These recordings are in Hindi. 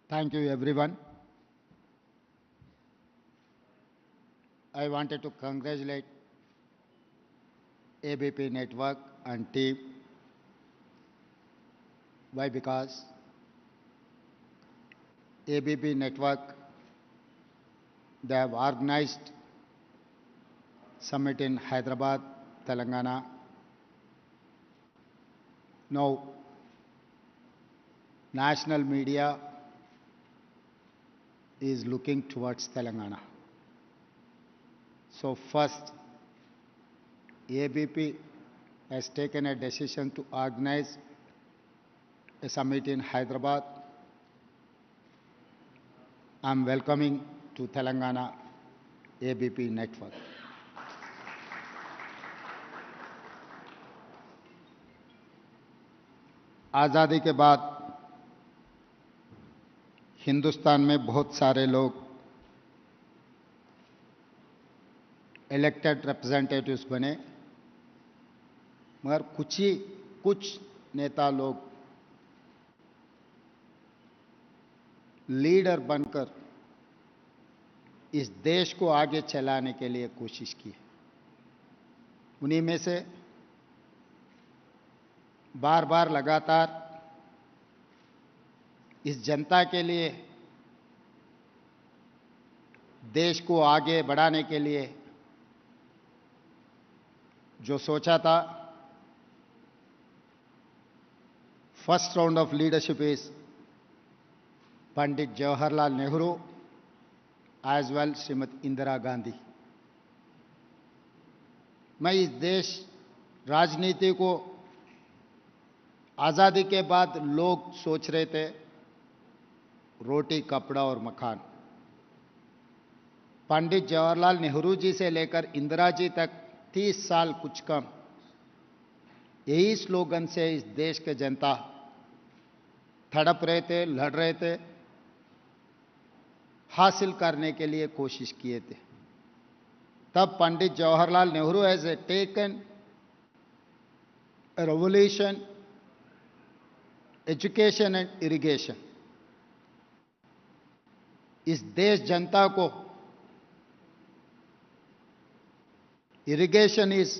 Thank you, everyone. I wanted to congratulate ABP Network and team. Why? Because ABP Network, they have organized summit in Hyderabad, Telangana. Now, national media is looking towards Telangana. So first, ABP has taken a decision to organize a summit in Hyderabad. I'm welcoming to Telangana ABP Network. आज़ादी के बाद हिंदुस्तान में बहुत सारे लोग इलेक्टेड रिप्रेजेंटेटिव्स बने, मगर कुछ नेता लोग लीडर बनकर इस देश को आगे चलाने के लिए कोशिश की। उन्हीं में से बार बार लगातार इस जनता के लिए, देश को आगे बढ़ाने के लिए जो सोचा था, first round of leadership is Pandit Jawaharlal Nehru as well Shrimati Indira Gandhi. मैं इस देश राजनीति को आज़ादी के बाद लोग सोच रहे थे रोटी कपड़ा और मकान। पंडित जवाहरलाल नेहरू जी से लेकर इंदिरा जी तक 30 साल कुछ कम, यही स्लोगन से इस देश के जनता तड़प रहे थे, लड़ रहे थे, हासिल करने के लिए कोशिश किए थे। तब Pandit Jawaharlal Nehru has taken revolution, education and irrigation. इस देश जनता को irrigation is,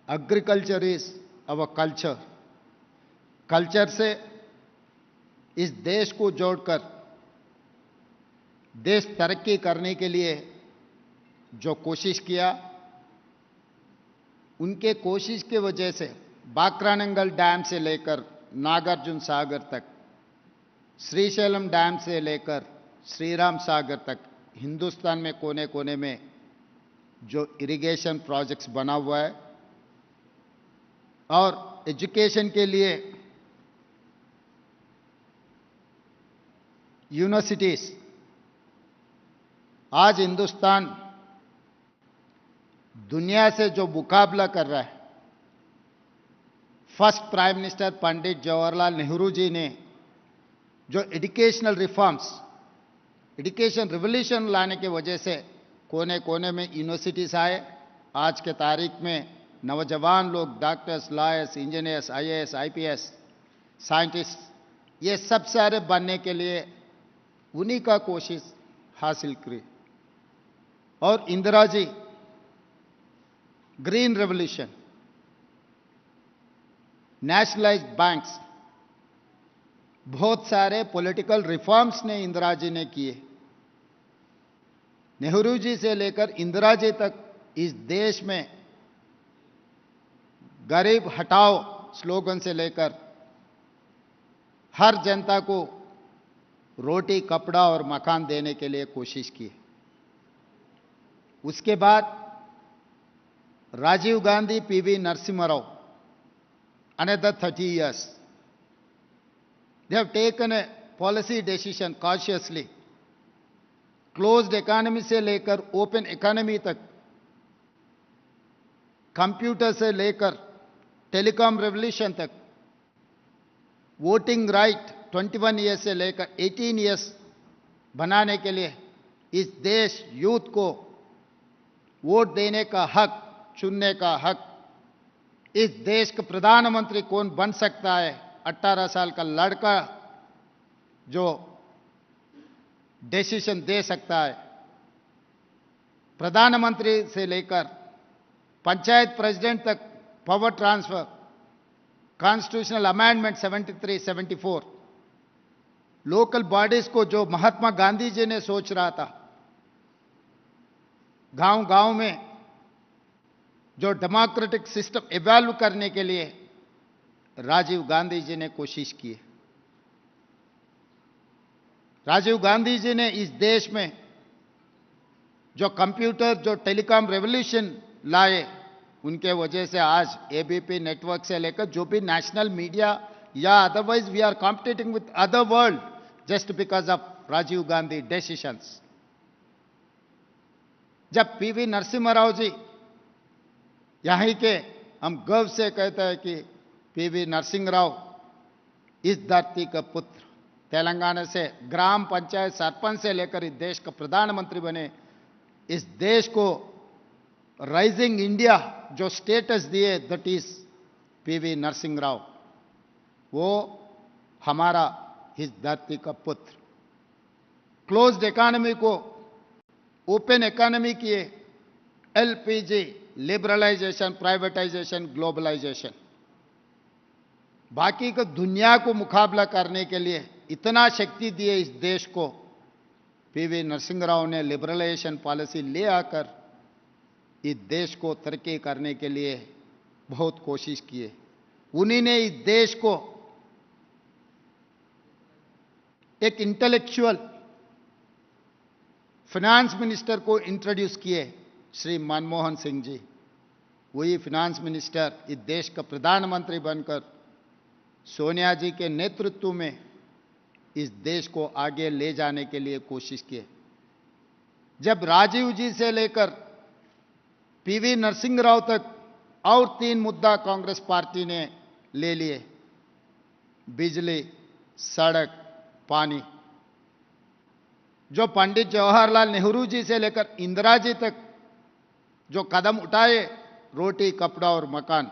agriculture is our culture. Culture से इस देश को जोड़कर देश तरक्की करने के लिए जो कोशिश किया, उनके कोशिश की वजह से बाक्रानंगल डैम से लेकर नागार्जुन सागर तक, श्रीशैलम डैम से लेकर श्रीराम सागर तक, हिंदुस्तान में कोने कोने में जो इरिगेशन प्रोजेक्ट्स बना हुआ है, और एजुकेशन के लिए यूनिवर्सिटीज। आज हिंदुस्तान दुनिया से जो मुकाबला कर रहा है, फर्स्ट प्राइम मिनिस्टर पंडित जवाहरलाल नेहरू जी ने जो एजुकेशनल रिफॉर्म्स, एजुकेशन रिवॉल्यूशन लाने की वजह से कोने कोने में यूनिवर्सिटीज आए। आज के तारीख में नौजवान लोग doctors, lawyers, engineers, IAS, IPS, scientist, ये सब सारे बनने के लिए उन्हीं का कोशिश हासिल की। और Indira ji, green revolution, nationalised banks, बहुत सारे पॉलिटिकल रिफॉर्म्स ने इंदिरा जी ने किए। नेहरू जी से लेकर इंदिरा जी तक इस देश में गरीब हटाओ स्लोगन से लेकर हर जनता को रोटी कपड़ा और मकान देने के लिए कोशिश की। उसके बाद Rajiv Gandhi, PV Narasimha Rao, another 30 years, they have taken a policy decision cautiously, closed economy से लेकर ओपन इकोनॉमी तक, कंप्यूटर से लेकर टेलीकॉम रेवोल्यूशन तक, वोटिंग राइट 21 ईयर्स से लेकर 18 ईयर्स बनाने के लिए इस देश यूथ को वोट देने का हक, चुनने का हक, इस देश का प्रधानमंत्री कौन बन सकता है, 18 साल का लड़का जो डिसीजन दे सकता है। प्रधानमंत्री से लेकर पंचायत प्रेसिडेंट तक power transfer, constitutional amendment 73, 74, local bodies को जो महात्मा गांधी जी ने सोच रहा था, गांव गांव में जो डेमोक्रेटिक सिस्टम इवॉल्व करने के लिए राजीव गांधी जी ने कोशिश की है। राजीव गांधी जी ने इस देश में जो कंप्यूटर, जो टेलीकॉम रेवोल्यूशन लाए, उनके वजह से आज एबीपी नेटवर्क से लेकर जो भी नेशनल मीडिया या otherwise we are competing with other world just because of Rajiv Gandhi decisions. जब पीवी नरसिम्हा राव जी यहीं के, हम गर्व से कहते हैं कि पीवी नरसिंह राव इस धरती का पुत्र, तेलंगाना से ग्राम पंचायत सरपंच से लेकर इस देश का प्रधानमंत्री बने, इस देश को राइजिंग इंडिया जो स्टेटस दिए, that is PV Narasimha Rao. वो हमारा इस धरती का पुत्र। क्लोज्ड इकोनॉमी को ओपन इकोनॉमी किए, एलपीजी, लिबरलाइजेशन, प्राइवेटाइजेशन, ग्लोबलाइजेशन। बाकी को दुनिया को मुकाबला करने के लिए इतना शक्ति दिए इस देश को, पीवी नरसिंह राव ने लिबरलाइजेशन पॉलिसी ले आकर इस देश को तरक्की करने के लिए बहुत कोशिश की है। उन्हीं ने इस देश को एक इंटेलेक्चुअल फाइनेंस मिनिस्टर को इंट्रोड्यूस किए, श्री मनमोहन सिंह जी। वही फाइनेंस मिनिस्टर इस देश का प्रधानमंत्री बनकर सोनिया जी के नेतृत्व में इस देश को आगे ले जाने के लिए कोशिश किए। जब राजीव जी से लेकर पीवी नरसिंह राव तक और 3 मुद्दा कांग्रेस पार्टी ने ले लिए, बिजली, सड़क, पानी। जो पंडित जवाहरलाल नेहरू जी से लेकर इंदिरा जी तक जो कदम उठाए, रोटी, कपड़ा और मकान।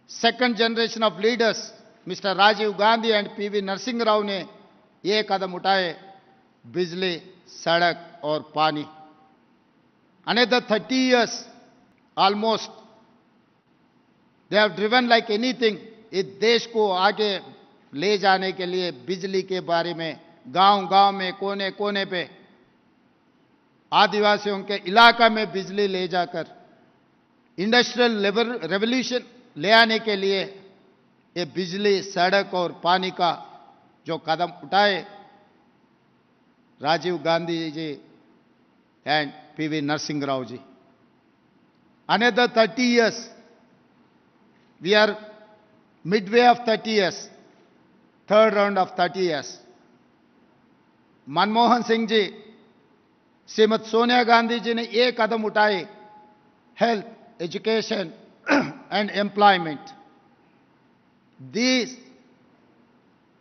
Second generation of leaders mister Rajiv Gandhi and PV Narasimha Rao ने ये कदम उठाए, बिजली, सड़क और पानी। Another 30 years almost they have driven like anything इस देश को आगे ले जाने के लिए। बिजली के बारे में गांव गांव में, कोने कोने पे, आदिवासियों के इलाका में बिजली ले जाकर इंडस्ट्रियल रेवोल्यूशन ले आने के लिए ये बिजली, सड़क और पानी का जो कदम उठाए Rajiv Gandhi ji and PV Narasimha Rao ji. Another 30 years, we are midway of 30 years, third round of 30 years. Manmohan Singh ji, Shrimati Sonia Gandhi ji ने ये कदम उठाए, health, education and employment. These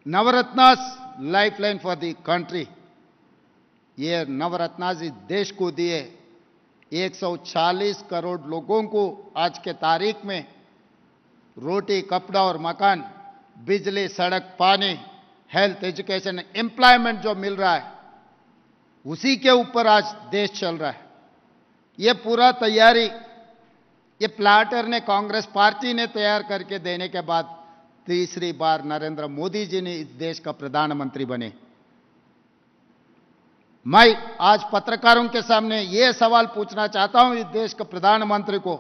navratnas lifeline for the country. ये नवरत्नास इस देश को दिए। 140 करोड़ लोगों को आज के तारीख में रोटी, कपड़ा और मकान, बिजली, सड़क, पानी, हेल्थ, एजुकेशन, एम्प्लॉयमेंट जो मिल रहा है, उसी के ऊपर आज देश चल रहा है। ये पूरा तैयारी ये प्लाटर ने, कांग्रेस पार्टी ने तैयार करके देने के बाद तीसरी बार नरेंद्र मोदी जी ने इस देश का प्रधानमंत्री बने। मैं आज पत्रकारों के सामने ये सवाल पूछना चाहता हूं इस देश के प्रधानमंत्री को,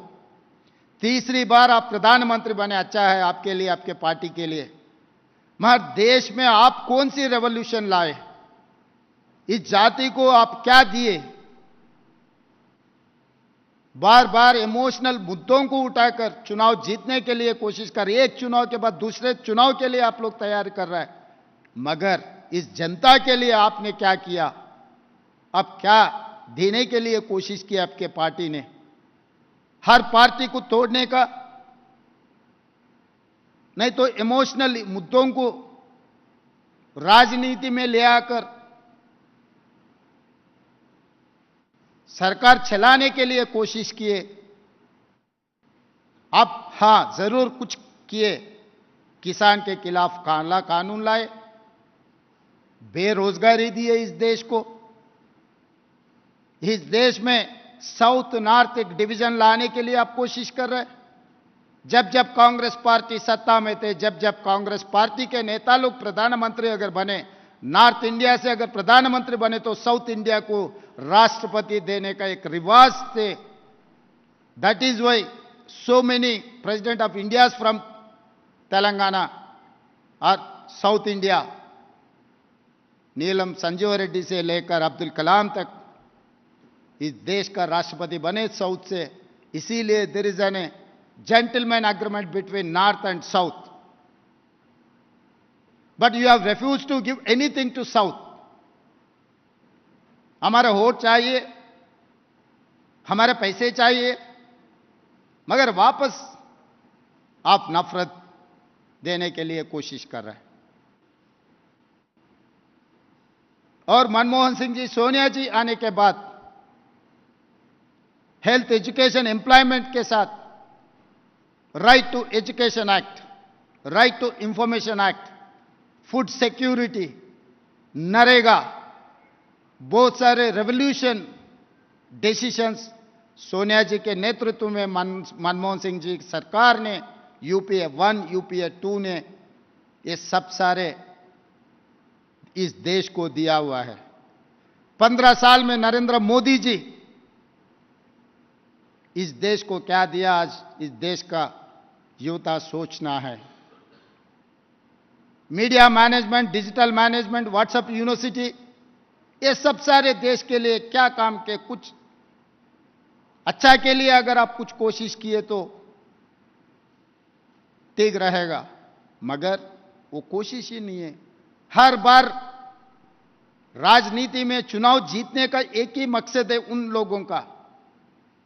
तीसरी बार आप प्रधानमंत्री बने, अच्छा है आपके लिए, आपके पार्टी के लिए, मगर देश में आप कौन सी रेवोल्यूशन लाए? इस जाति को आप क्या दिए? बार बार इमोशनल मुद्दों को उठाकर चुनाव जीतने के लिए कोशिश कर, एक चुनाव के बाद दूसरे चुनाव के लिए आप लोग तैयारी कर रहे हैं, मगर इस जनता के लिए आपने क्या किया? अब क्या देने के लिए कोशिश की आपके पार्टी ने? हर पार्टी को तोड़ने का, नहीं तो इमोशनल मुद्दों को राजनीति में ले आकर सरकार चलाने के लिए कोशिश किए। अब हां, जरूर कुछ किए, किसान के खिलाफ काला कानून लाए, बेरोजगारी दी है इस देश को, इस देश में साउथ नॉर्थ एक डिवीजन लाने के लिए आप कोशिश कर रहे हैं। जब जब कांग्रेस पार्टी सत्ता में थे, जब जब कांग्रेस पार्टी के नेता लोग प्रधानमंत्री अगर बने, नॉर्थ इंडिया से अगर प्रधानमंत्री बने तो साउथ इंडिया को राष्ट्रपति देने का एक रिवाज थे। That is why so many president of India from Telangana और साउथ इंडिया, नीलम संजीव रेड्डी से लेकर अब्दुल कलाम तक इस देश का राष्ट्रपति बने साउथ से। इसीलिए there is an gentleman agreement between north and south, but you have refuse to give anything to south. हमारा वोट चाहिए, हमारे पैसे चाहिए, मगर वापस आप नफरत देने के लिए कोशिश कर रहे हैं। और मनमोहन सिंह जी, सोनिया जी आने के बाद हेल्थ, एजुकेशन, एम्प्लॉयमेंट के साथ right to education act, right to information act, food security, NREGA, बहुत सारे रेवोल्यूशन डिसीजंस सोनिया जी के नेतृत्व में मनमोहन सिंह जी सरकार ने, यूपीए 1, यूपीए 2 ने ये सब सारे इस देश को दिया हुआ है। 15 साल में नरेंद्र मोदी जी इस देश को क्या दिया, आज इस देश का युवता सोचना है। Media management, digital management, WhatsApp university, ये सब सारे देश के लिए क्या काम के, कुछ अच्छा के लिए अगर आप कुछ कोशिश किए तो ठीक रहेगा, मगर वो कोशिश ही नहीं है। हर बार राजनीति में चुनाव जीतने का एक ही मकसद है उन लोगों का,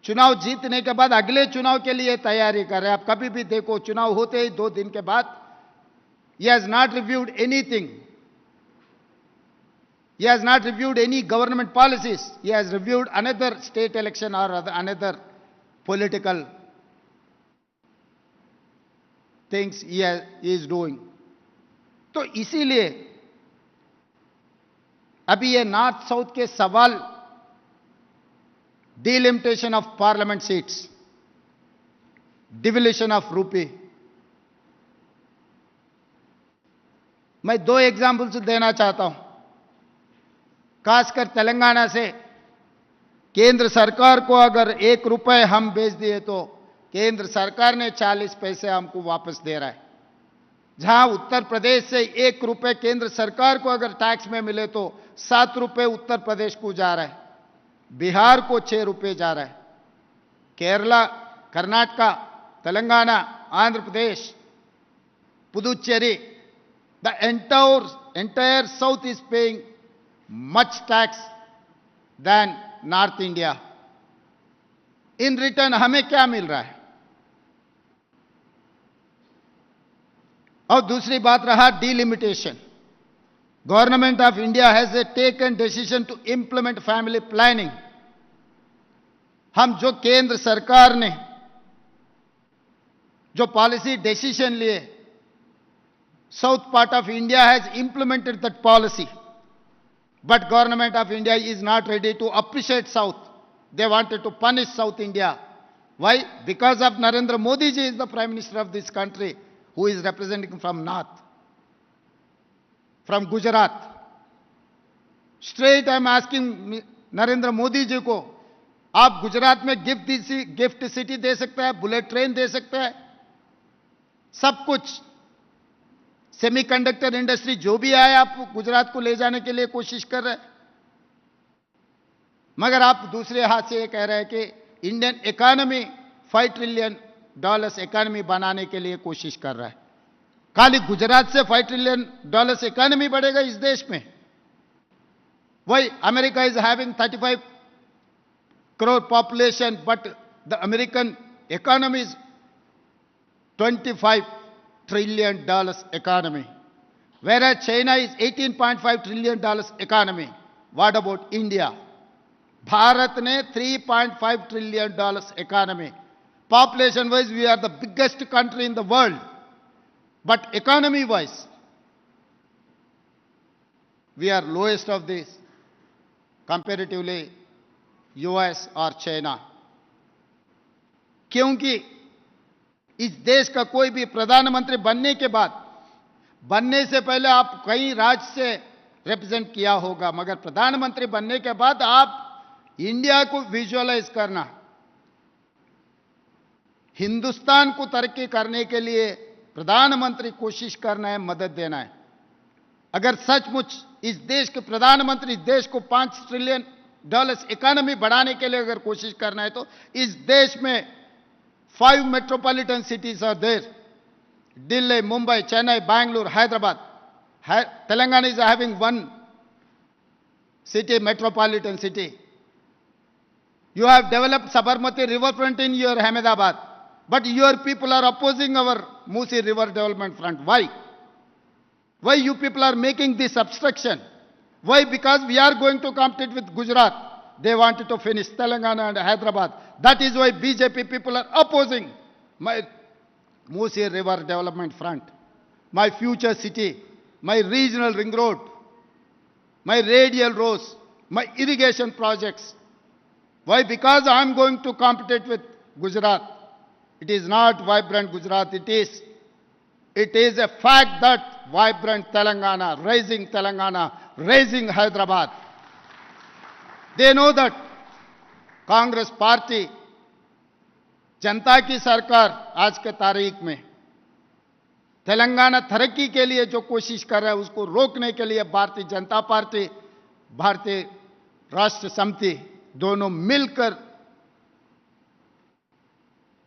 चुनाव जीतने के बाद अगले चुनाव के लिए तैयारी कर रहे हैं। आप कभी भी देखो, चुनाव होते ही 2 दिन के बाद he has not reviewed anything, he has not reviewed any government policies, he has reviewed another state election or another political things he is doing। तो इसीलिए अभी ये नॉर्थ साउथ के सवाल, delimitation of parliament seats, devaluation of rupee, मैं 2 एग्जाम्पल्स देना चाहता हूं। खासकर तेलंगाना से केंद्र सरकार को अगर 1 रुपए हम बेच दिए तो केंद्र सरकार ने 40 पैसे हमको वापस दे रहा है। जहां उत्तर प्रदेश से 1 रुपए केंद्र सरकार को अगर टैक्स में मिले तो 7 रुपए उत्तर प्रदेश को जा रहा है, बिहार को 6 रुपए जा रहा है, Kerala, Karnataka, Telangana, Andhra Pradesh, Puducherry, the entire south is paying much tax than North India. In return हमें क्या मिल रहा है? और दूसरी बात रहा delimitation. Government of India has taken decision to implement family planning. हम जो केंद्र सरकार ने जो पॉलिसी डिसीजन लिए, south part of India has implemented that policy, but government of India is not ready to appreciate south. They wanted to punish South India. Why? Because of Narendra Modi ji is the prime minister of this country, who is representing from north, from Gujarat. Straight I am asking Narendra Modi ji को, आप गुजरात में गिफ्ट सिटी दे सकते हैं, बुलेट ट्रेन दे सकते हैं, सब कुछ, सेमीकंडक्टर इंडस्ट्री जो भी आए आप गुजरात को ले जाने के लिए कोशिश कर रहे हैं, मगर आप दूसरे हाथ से ये कह रहे हैं कि इंडियन इकोनॉमी $5 ट्रिलियन इकोनॉमी बनाने के लिए कोशिश कर रहा है। खाली गुजरात से $5 ट्रिलियन इकोनॉमी बढ़ेगा इस देश में? वही America is having 35 crore population, but the American economy is $25 trillion economy, whereas China is $18.5 trillion economy. What about India? Bharat ne $3.5 trillion economy. Population wise we are the biggest country in the world, but economy wise we are lowest of this comparatively US और चाइना। क्योंकि इस देश का कोई भी प्रधानमंत्री बनने के बाद, बनने से पहले आप कई राज्य से रिप्रेजेंट किया होगा, मगर प्रधानमंत्री बनने के बाद आप इंडिया को विजुअलाइज करना, हिंदुस्तान को तरक्की करने के लिए प्रधानमंत्री कोशिश करना है, मदद देना है। अगर सचमुच इस देश के प्रधानमंत्री देश को $5 ट्रिलियन इकोनॉमी बढ़ाने के लिए अगर कोशिश करना है, तो इस देश में 5 metropolitan cities are there: Delhi, Mumbai, Chennai, Bangalore, Hyderabad. Telangana is having one city, metropolitan city. You have developed Sabarmati riverfront in your Ahmedabad, but your people are opposing our Musi River Development Front. Why? Why you people are making this obstruction? Why? Because we are going to compete with Gujarat. They wanted to finish Telangana and Hyderabad. That is why BJP people are opposing my Musi River Development Front, my future city, my regional ring road, my radial roads, my irrigation projects. Why? Because I am going to compete with Gujarat. It is not vibrant Gujarat. It is a fact that vibrant Telangana, raising Hyderabad. They know that Congress party, जनता की सरकार आज के तारीख में तेलंगाना तरक्की के लिए जो कोशिश कर रहा है, उसको रोकने के लिए भारतीय जनता पार्टी, भारतीय राष्ट्र समिति दोनों मिलकर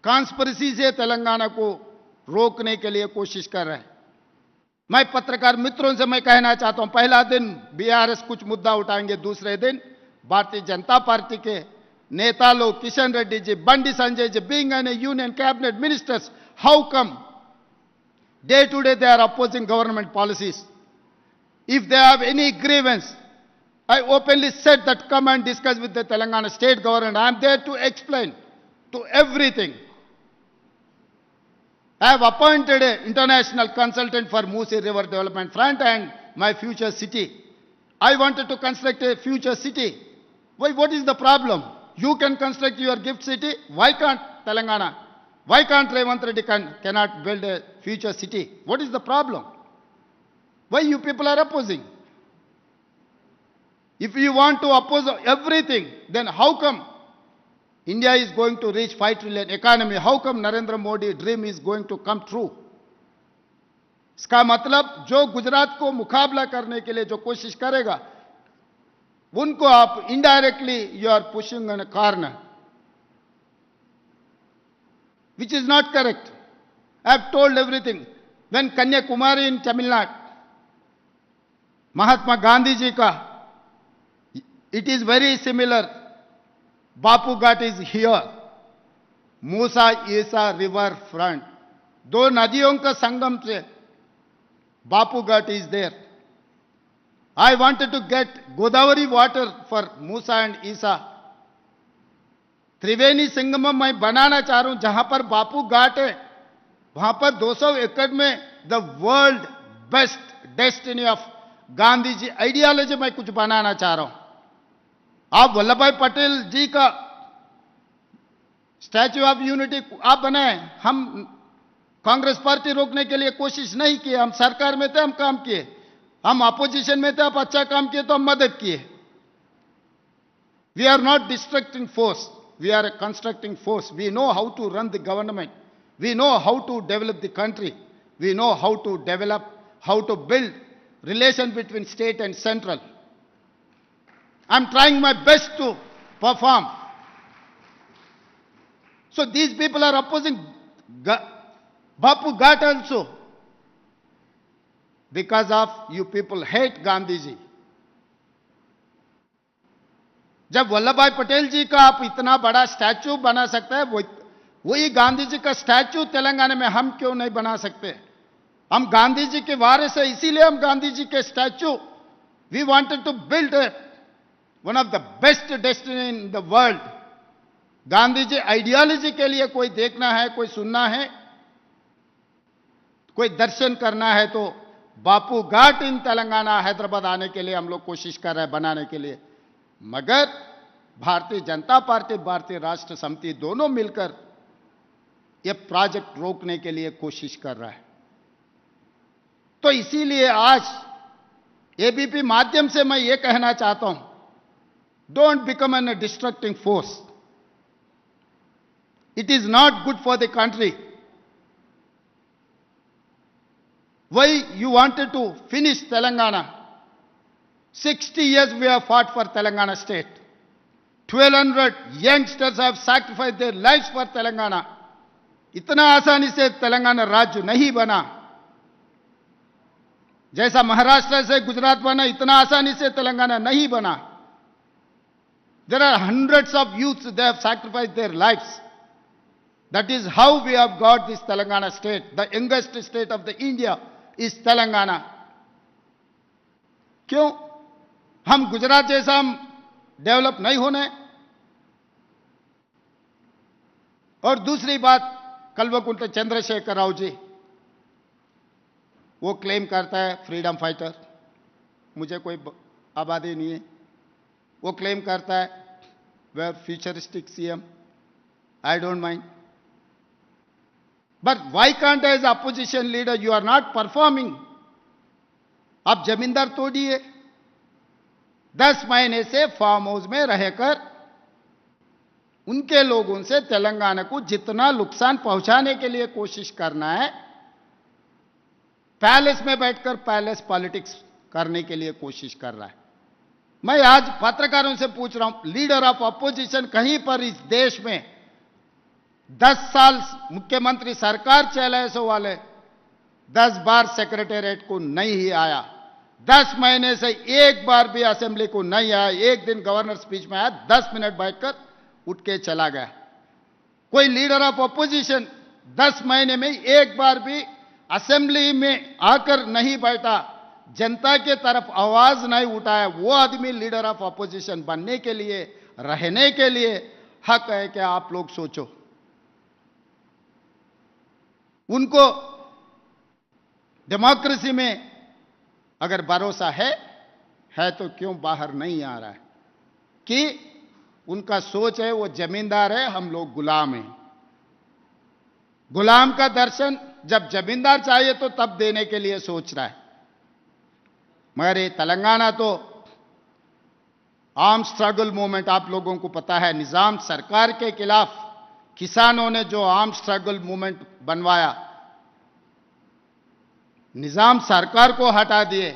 कॉन्स्पिरेसी से तेलंगाना को रोकने के लिए कोशिश कर रहे हैं। मैं पत्रकार मित्रों से मैं कहना चाहता हूं, पहला दिन बीआरएस कुछ मुद्दा उठाएंगे, दूसरे दिन भारतीय जनता पार्टी के नेता लोग, Kishan Reddy ji, Bandi Sanjay ji, being an union cabinet ministers, how come day to day they are opposing government policies? If they have any grievance, I openly said that come and discuss with the Telangana state government. I am there to explain to everything. I have appointed an international consultant for Musi River Development Front and my future city. I wanted to construct a future city. Why? What is the problem? You can construct your gift city. Why can't Telangana? Why can't Revant Reddy cannot build a future city? What is the problem? Why you people are opposing? If you want to oppose everything, then how come India is going to reach 5 trillion economy? How come Narendra Modi dream is going to come true? इसका मतलब जो गुजरात को मुकाबला करने के लिए जो कोशिश करेगा, उनको आप indirectly you are pushing in a corner, which is not correct. I have told everything. When Kanyakumari in Tamil Nadu, Mahatma Gandhi ji ka, it is very similar. Bapu Ghat is here. Musa Isa River Front. दो नदियों का संगम से Bapu Ghat is there. I wanted to get Godavari water for Musa and Isa. त्रिवेणी संगमम मैं बनाना चाह रहा हूं, जहां पर बापू घाट है, वहां पर 200 एकड़ में the world best destiny of Gandhi ji ideology मैं कुछ बनाना चाह रहा हूं. आप वल्लभ भाई पटेल जी का स्टैच्यू ऑफ यूनिटी आप बनाए. हम कांग्रेस पार्टी रोकने के लिए कोशिश नहीं की. हम सरकार में थे, हम काम किए. हम अपोजिशन में थे, आप अच्छा काम किए तो हम मदद किए. We are not destructing force, we are a constructing force. We know how to run the government. We know how to develop the country. We know how to develop, how to build relation between state and central. I'm trying my best to perform. So these people are opposing Bapu Ghat also. Because of you people hate Gandhi ji. जब वल्लभ भाई पटेल जी का आप इतना बड़ा स्टैच्यू बना सकते हैं, वही गांधी जी का स्टैच्यू तेलंगाना में हम क्यों नहीं बना सकते? हम गांधी जी के वारिस है, इसीलिए हम गांधी जी के statue, we wanted to build one of the best destiny in the world. Gandhi ji ideology के लिए कोई देखना है, कोई सुनना है, कोई दर्शन करना है, तो बापू घाट इन तेलंगाना हैदराबाद आने के लिए हम लोग कोशिश कर रहे हैं बनाने के लिए. मगर भारतीय जनता पार्टी, भारतीय राष्ट्र समिति दोनों मिलकर यह प्रोजेक्ट रोकने के लिए कोशिश कर रहा है। तो इसीलिए आज एबीपी माध्यम से मैं ये कहना चाहता हूं, don't become an distracting force. It is not good for the country. Why you wanted to finish Telangana? 60 years we have fought for Telangana state. 1200 youngsters have sacrificed their lives for Telangana. इतना आसानी से तेलंगाना राज्य नहीं बना। जैसा महाराष्ट्र से गुजरात बना, इतना आसानी से तेलंगाना नहीं बना। There are hundreds of youths, they have sacrificed their lives. That is how we have got this Telangana state. The youngest state of the India is Telangana. क्यों? हम गुजरात जैसा हम डेवलप नहीं होने? और दूसरी बात, कल्वकुंट चंद्रशेखर राव जी, वो क्लेम करता है फ्रीडम फाइटर, मुझे कोई आबादी नहीं है। वो क्लेम करता है we are futuristic CM, I don't mind, but why can't as opposition leader you are not performing? आप जमींदार तोड़िए। 10 महीने से फार्म हाउस में रहकर उनके लोगों से तेलंगाना को जितना नुकसान पहुंचाने के लिए कोशिश करना है, पैलेस में बैठकर पैलेस पॉलिटिक्स करने के लिए कोशिश कर रहा है। मैं आज पत्रकारों से पूछ रहा हूं, लीडर ऑफ अपोजिशन कहीं पर इस देश में 10 साल मुख्यमंत्री सरकार चलाए सो वाले 10 बार सेक्रेटेरिएट को नहीं आया, 10 महीने से एक बार भी असेंबली को नहीं आया। एक दिन गवर्नर स्पीच में आया, 10 मिनट बैठकर उठ के चला गया। कोई लीडर ऑफ अपोजिशन 10 महीने में एक बार भी असेंबली में आकर नहीं बैठा, जनता के तरफ आवाज नहीं उठाया। वो आदमी लीडर ऑफ अपोजिशन बनने के लिए, रहने के लिए हक है कि आप लोग सोचो। उनको डेमोक्रेसी में अगर भरोसा है तो क्यों बाहर नहीं आ रहा है? कि उनका सोच है वो जमींदार है, हम लोग गुलाम हैं। गुलाम का दर्शन जब जमींदार चाहिए तो तब देने के लिए सोच रहा है। मगर ये तेलंगाना तो आर्म स्ट्रगल मूवमेंट, आप लोगों को पता है, निजाम सरकार के खिलाफ किसानों ने जो आर्म स्ट्रगल मूवमेंट बनवाया, निजाम सरकार को हटा दिए।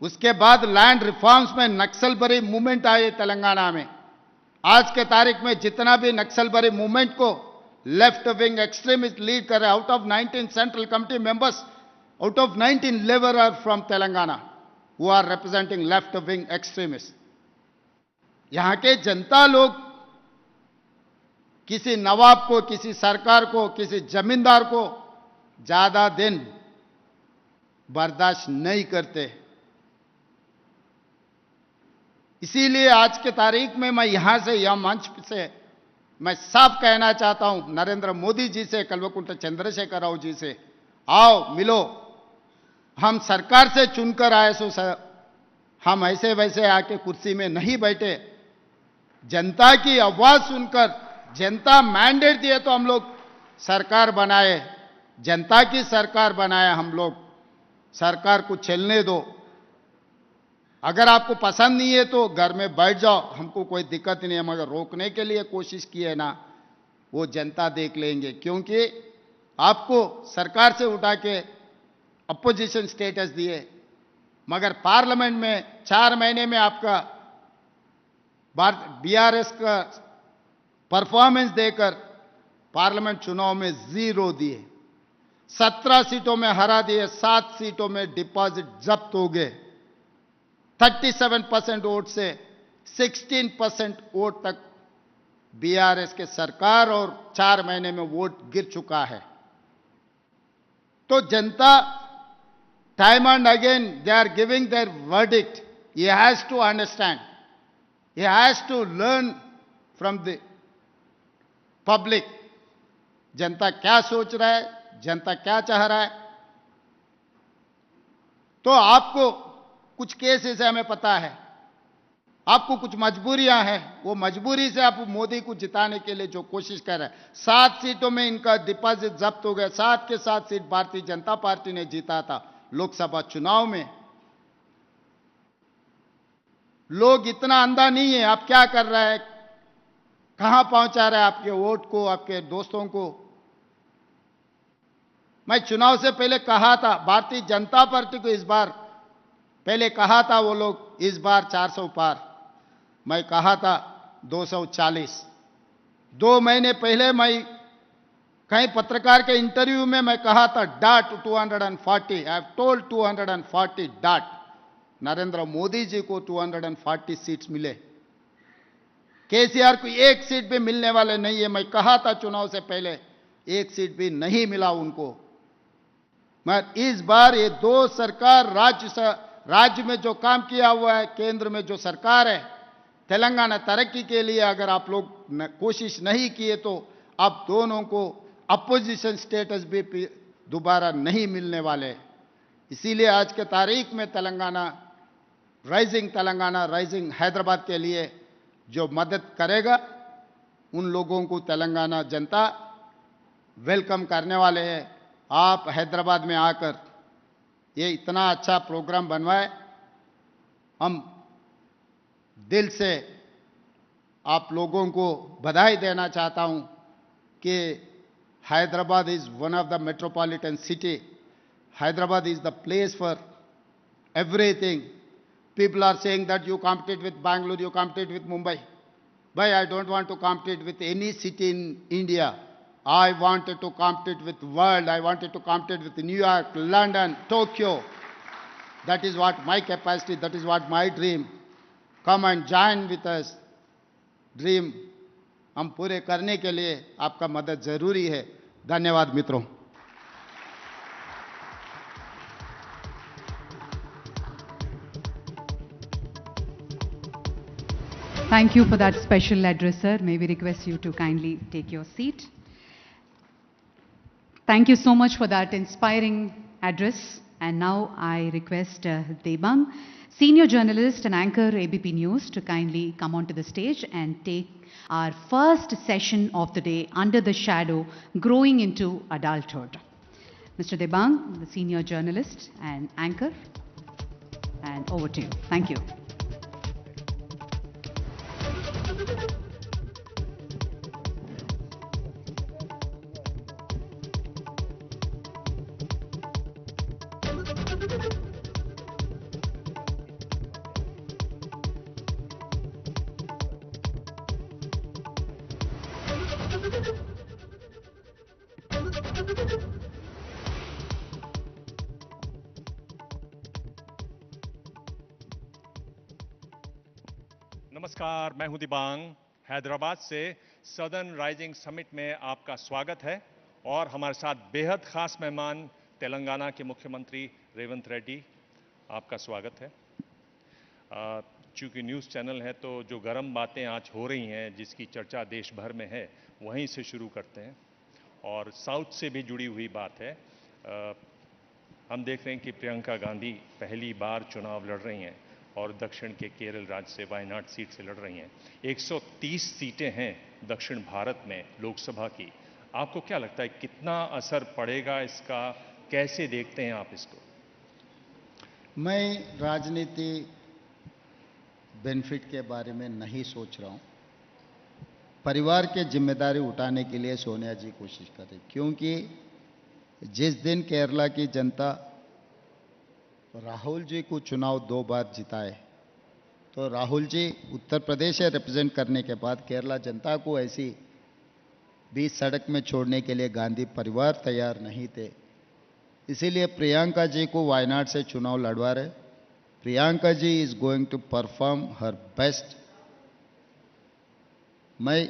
उसके बाद लैंड रिफॉर्म्स में नक्सलबरी मूवमेंट आए तेलंगाना में। आज के तारीख में जितना भी नक्सलबरी मूवमेंट को लेफ्ट विंग एक्सट्रीमिस्ट लीड कर रहे, out of 19 central committee members, out of 19 labor are from Telangana who are representing left wing extremists. यहां के जनता लोग किसी नवाब को, किसी सरकार को, किसी जमींदार को ज्यादा दिन बर्दाश्त नहीं करते। इसीलिए आज के तारीख में मैं यहां से, यह मंच से मैं साफ कहना चाहता हूं नरेंद्र मोदी जी से, कल्वकुंट चंद्रशेखर राव जी से, आओ मिलो। हम सरकार से चुनकर आए सो हम ऐसे वैसे आके कुर्सी में नहीं बैठे। जनता की आवाज सुनकर, जनता मैंडेट दिए तो हम लोग सरकार बनाए, जनता की सरकार बनाए। हम लोग सरकार को चलने दो। अगर आपको पसंद नहीं है तो घर में बैठ जाओ, हमको कोई दिक्कत नहीं है, मगर रोकने के लिए कोशिश की है ना, वो जनता देख लेंगे। क्योंकि आपको सरकार से उठा के अपोजिशन स्टेटस दिए, मगर पार्लियामेंट में 4 महीने में आपका बीआरएस का परफॉर्मेंस देकर पार्लियामेंट चुनाव में 0 दिए, 17 सीटों में हरा दिए, 7 सीटों में डिपॉजिट जब्त हो गए। 37% वोट से 16% वोट तक बीआरएस के सरकार, और 4 महीने में वोट गिर चुका है। तो जनता time and again they are giving their verdict. He has to understand, he has to learn from the public. जनता क्या सोच रहा है, जनता क्या चाह रहा है। तो आपको कुछ केसेस हमें पता है, आपको कुछ मजबूरियां हैं, वो मजबूरी से आप मोदी को जिताने के लिए जो कोशिश कर रहे हैं। 7 सीटों में इनका डिपॉजिट जब्त हो गया। 7 के 7 सीट भारतीय जनता पार्टी ने जीता था लोकसभा चुनाव में। लोग इतना अंधा नहीं है। आप क्या कर रहे हैं, कहां पहुंचा रहे हैं आपके वोट को, आपके दोस्तों को। मैं चुनाव से पहले कहा था भारतीय जनता पार्टी को, इस बार पहले कहा था वो लोग इस बार 400 पार, मैं कहा था 240। 2 महीने पहले मैं कहीं पत्रकार के इंटरव्यू में मैं कहा था that 240। I have told 240 that. Narendra Modi ji को 240 सीट्स मिले। केसीआर को एक सीट भी मिलने वाले नहीं है। मैं कहा था चुनाव से पहले, एक सीट भी नहीं मिला उनको। मैं इस बार ये 2 सरकार राज्य में जो काम किया हुआ है, केंद्र में जो सरकार है, तेलंगाना तरक्की के लिए अगर आप लोग कोशिश नहीं किए तो अब दोनों को अपोजिशन स्टेटस भी दोबारा नहीं मिलने वाले। इसीलिए आज के तारीख में तेलंगाना राइजिंग हैदराबाद के लिए जो मदद करेगा, उन लोगों को तेलंगाना जनता वेलकम करने वाले हैं। आप हैदराबाद में आकर ये इतना अच्छा प्रोग्राम बनवाए, हम दिल से आप लोगों को बधाई देना चाहता हूं कि Hyderabad is one of the metropolitan city. Hyderabad is the place for everything. People are saying that you compete with Bangalore, you compete with Mumbai. But I don't want to compete with any city in India. I wanted to compete with world. I wanted to compete with New York, London, Tokyo. That is what my capacity, that is what my dream. Come and join with us. Dream हम पूरे करने के लिए आपका मदद जरूरी है। धन्यवाद मित्रों। Thank you for that special address, sir. May we request you to kindly take your seat. Thank you so much for that inspiring address. And now I request Debang, senior journalist and anchor ABP News, to kindly come onto the stage and take our first session of the day under the shadow, Growing into Adulthood. Mr. Debang, the senior journalist and anchor, and over to you. Thank you. नमस्कार, मैं हूं दिबांग। हैदराबाद से सदर्न राइजिंग समिट में आपका स्वागत है और हमारे साथ बेहद खास मेहमान तेलंगाना के मुख्यमंत्री रेवंत रेड्डी, आपका स्वागत है। चूंकि न्यूज़ चैनल है तो जो गर्म बातें आज हो रही हैं, जिसकी चर्चा देश भर में है, वहीं से शुरू करते हैं और साउथ से भी जुड़ी हुई बात है। हम देख रहे हैं कि प्रियंका गांधी पहली बार चुनाव लड़ रही हैं और दक्षिण के केरल राज्य से वायनाड सीट से लड़ रही हैं। 130 सीटें हैं दक्षिण भारत में लोकसभा की। आपको क्या लगता है कितना असर पड़ेगा इसका, कैसे देखते हैं आप इसको? मैं राजनीति बेनिफिट के बारे में नहीं सोच रहा हूं। परिवार के जिम्मेदारी उठाने के लिए सोनिया जी कोशिश कर रही, क्योंकि जिस दिन केरला की जनता राहुल जी को चुनाव 2 बार जिताए, तो राहुल जी उत्तर प्रदेश से रिप्रेजेंट करने के बाद केरला जनता को ऐसी बीच सड़क में छोड़ने के लिए गांधी परिवार तैयार नहीं थे। इसीलिए प्रियंका जी को वायनाड से चुनाव लड़वा रहे। Priyanka ji is going to perform her best. मैं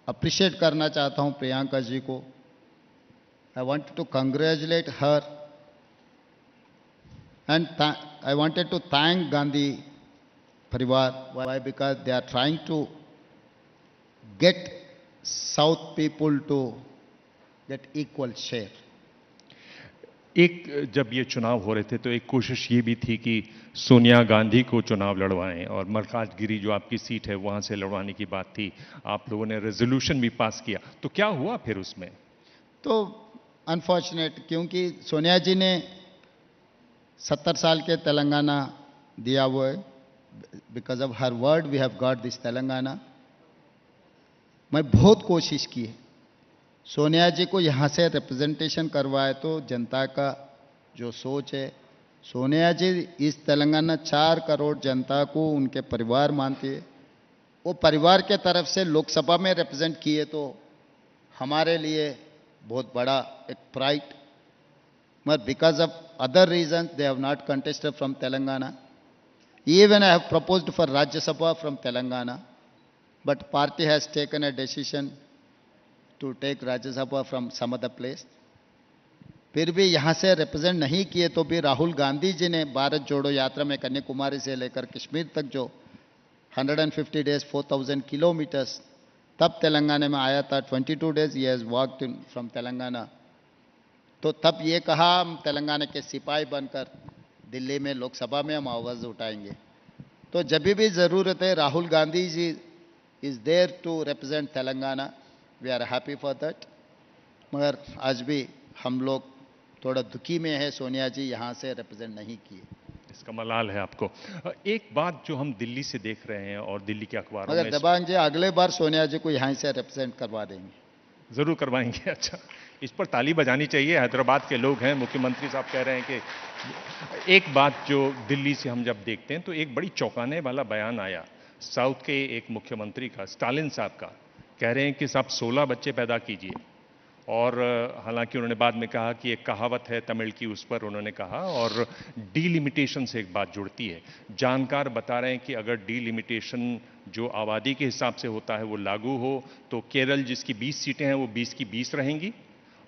अप्रिशिएट करना चाहता हूं प्रियंका जी को। I want to congratulate her and I wanted to thank Gandhi Parivar. Why? Because they are trying to get South people to get equal share. एक जब ये चुनाव हो रहे थे तो एक कोशिश ये भी थी कि सोनिया गांधी को चुनाव लड़वाएं और मल्काजगिरी जो आपकी सीट है वहां से लड़वाने की बात थी। आप लोगों ने रेजोल्यूशन भी पास किया, तो क्या हुआ फिर उसमें? तो अनफॉर्चुनेट, क्योंकि सोनिया जी ने 70 साल के तेलंगाना दिया हुआ है। Because of her word we have got this Telangana. मैं बहुत कोशिश की है सोनिया जी को यहाँ से रिप्रेजेंटेशन करवाए, तो जनता का जो सोच है, सोनिया जी इस तेलंगाना 4 करोड़ जनता को उनके परिवार मानती है। वो परिवार के तरफ से लोकसभा में रिप्रेजेंट किए तो हमारे लिए बहुत बड़ा एक pride. But because of other reasons, they have not contested from Telangana. Even I have proposed for Rajya Sabha from Telangana, but party has taken a decision to take Rajya Sabha from some other place. फिर भी यहाँ से रिप्रेजेंट नहीं किए तो भी राहुल गांधी जी ने भारत जोड़ो यात्रा में कन्याकुमारी से लेकर कश्मीर तक जो 150 डेज 4000 किलोमीटर्स तब तेलंगाना में आया था। 22 days he has walked in from Telangana. तो तब ये कहा हम तेलंगाना के सिपाही बनकर दिल्ली में लोकसभा में हम आवाज़ उठाएंगे। तो जब भी ज़रूरत है Rahul Gandhi ji is there to represent Telangana, we are happy for that. मगर आज भी हम लोग थोड़ा दुखी में है, सोनिया जी यहाँ से रिप्रेजेंट नहीं किए। इसका मलाल है आपको। एक बात जो हम दिल्ली से देख रहे हैं और दिल्ली के अखबारों मगर में दबांग जी अगले बार सोनिया जी को यहाँ से रिप्रेजेंट करवा देंगे। जरूर करवाएंगे। अच्छा, इस पर ताली बजानी चाहिए। हैदराबाद के लोग हैं, मुख्यमंत्री साहब कह रहे हैं कि एक बात जो दिल्ली से हम जब देखते हैं तो एक बड़ी चौंकाने वाला बयान आया साउथ के एक मुख्यमंत्री का, स्टालिन साहब का। कह रहे हैं कि साहब 16 बच्चे पैदा कीजिए। और हालांकि उन्होंने बाद में कहा कि एक कहावत है तमिल की, उस पर उन्होंने कहा, और डीलिमिटेशन से एक बात जुड़ती है। जानकार बता रहे हैं कि अगर डीलिमिटेशन जो आबादी के हिसाब से होता है वो लागू हो तो केरल जिसकी 20 सीटें हैं वो 20 की 20 रहेंगी,